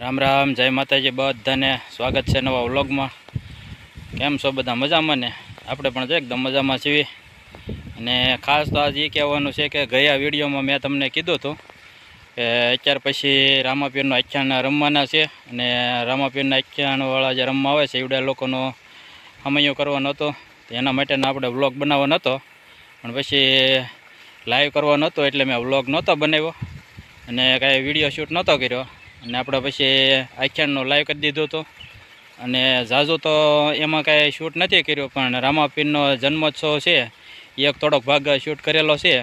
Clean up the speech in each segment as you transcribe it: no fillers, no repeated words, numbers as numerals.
राम राम जय माताजी बधाने स्वागत है नवा व्लॉग में। केम छो बधा मजामां ने? आपणे पण जो एकदम मजामां छीए। अने खास तो आज ये कहेवानुं छे के गया विडियो में मैं तमने कीधुं हतुं के अत्यार पछी रामापीरनो आख्यान रमवाना छे अने रामापीरना आख्यानवाळा जे रमवा आवे छे एवडा लोकोनो हमैयो करवानो हतो। एना माटेनो आपणे व्लॉग बनावવાનો हतो पण पछी लाइव करवानो हतो एटले मैं व्लॉग नहोतो बनाव्यो अने कांई विडियो शूट नहोतो कर्यो अने आपणे पछी आख्याननो लाइव करी दीधो हतो अने जाजू तो एमां कांई शूट नथी कर्यो पण रामापीरनो जन्मोत्सव छे एक थोड़ोक भाग शूट करेलो छे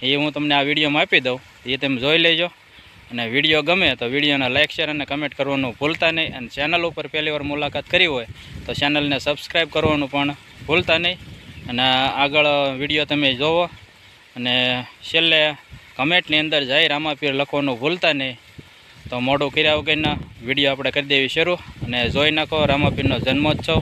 ए हूँ तमने आ विडियोमां आपी दऊं। ए तमे जोई लेजो अने विडियो गमे तो विडियोने लाइक शेर अने कमेंट करवानुं भूलता नहीं अने चेनल पर पहली वार मुलाकात करी होय तो चेनलने सब्सक्राइब करवानुं पण भूलता नहीं अने आगळ विडियो तमे जोवो अने छेल्ले कमेंटनी अंदर जय रामापीर लखवानुं भूलता नहीं। तो मोडुं कर्या वगरना विडियो आपणे करी देवी शरू अने जोई नाखो रामापीरनो जन्मोत्सव।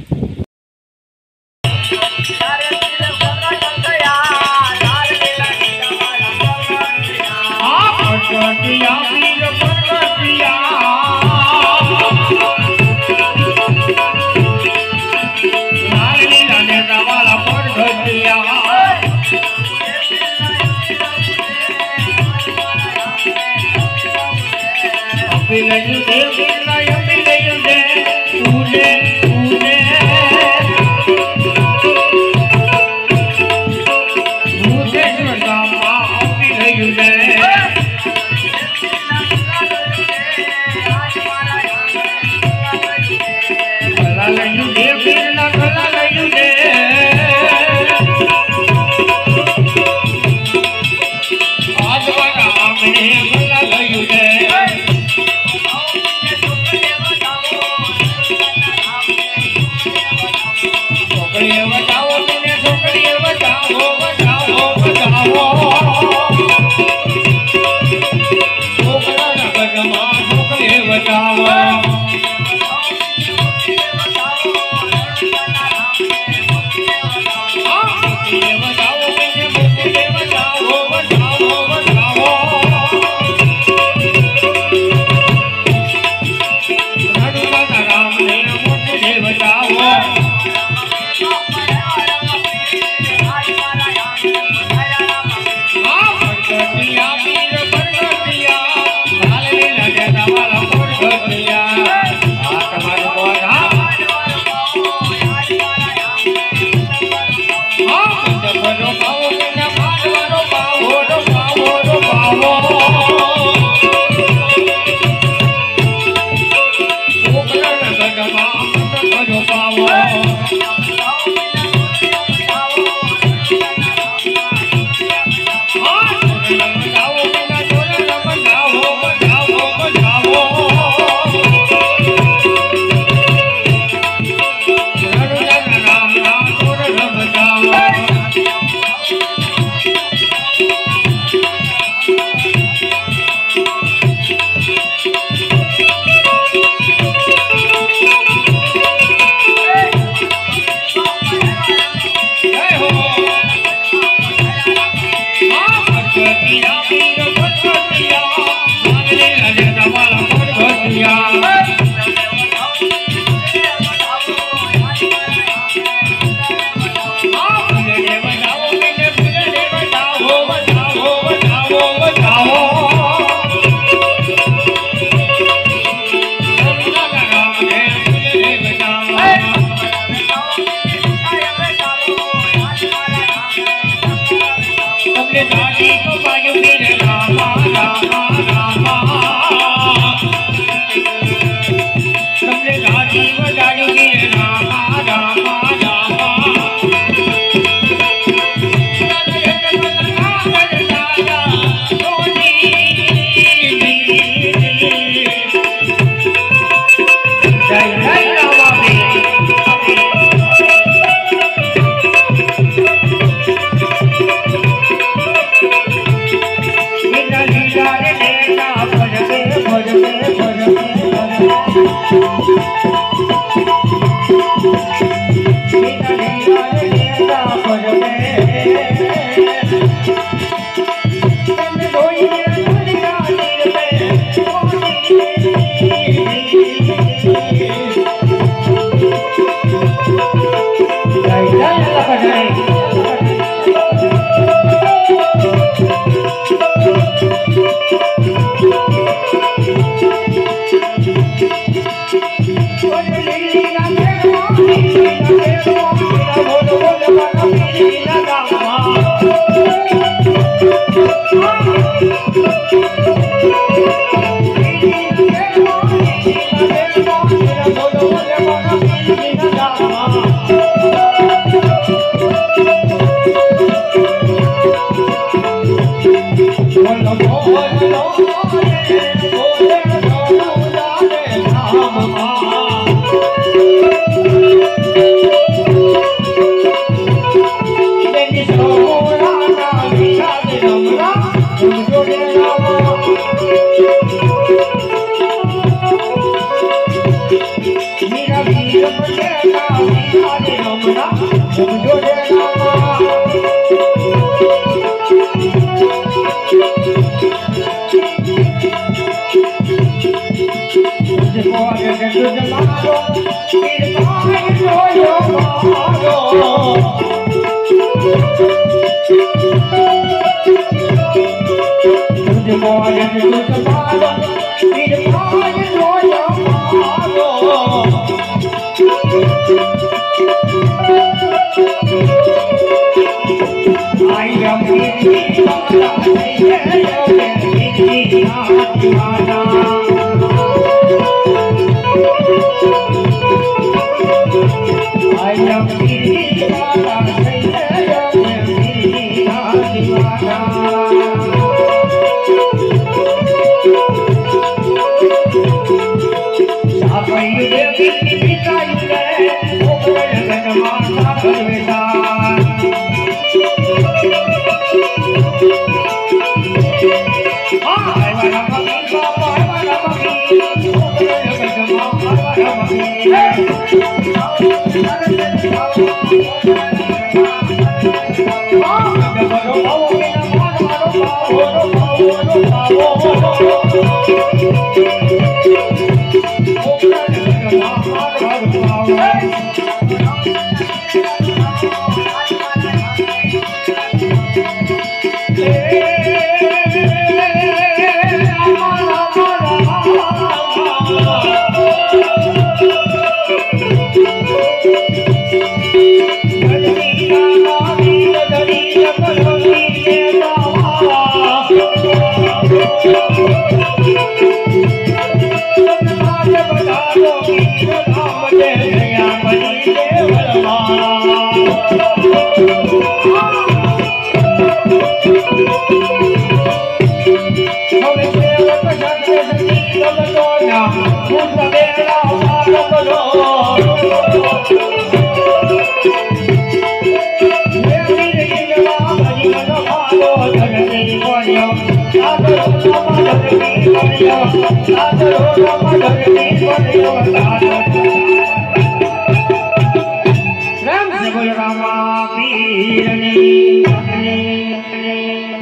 Thank you.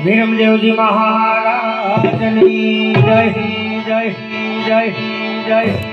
વીરમદેવજી મહારાજની જય જય જય જય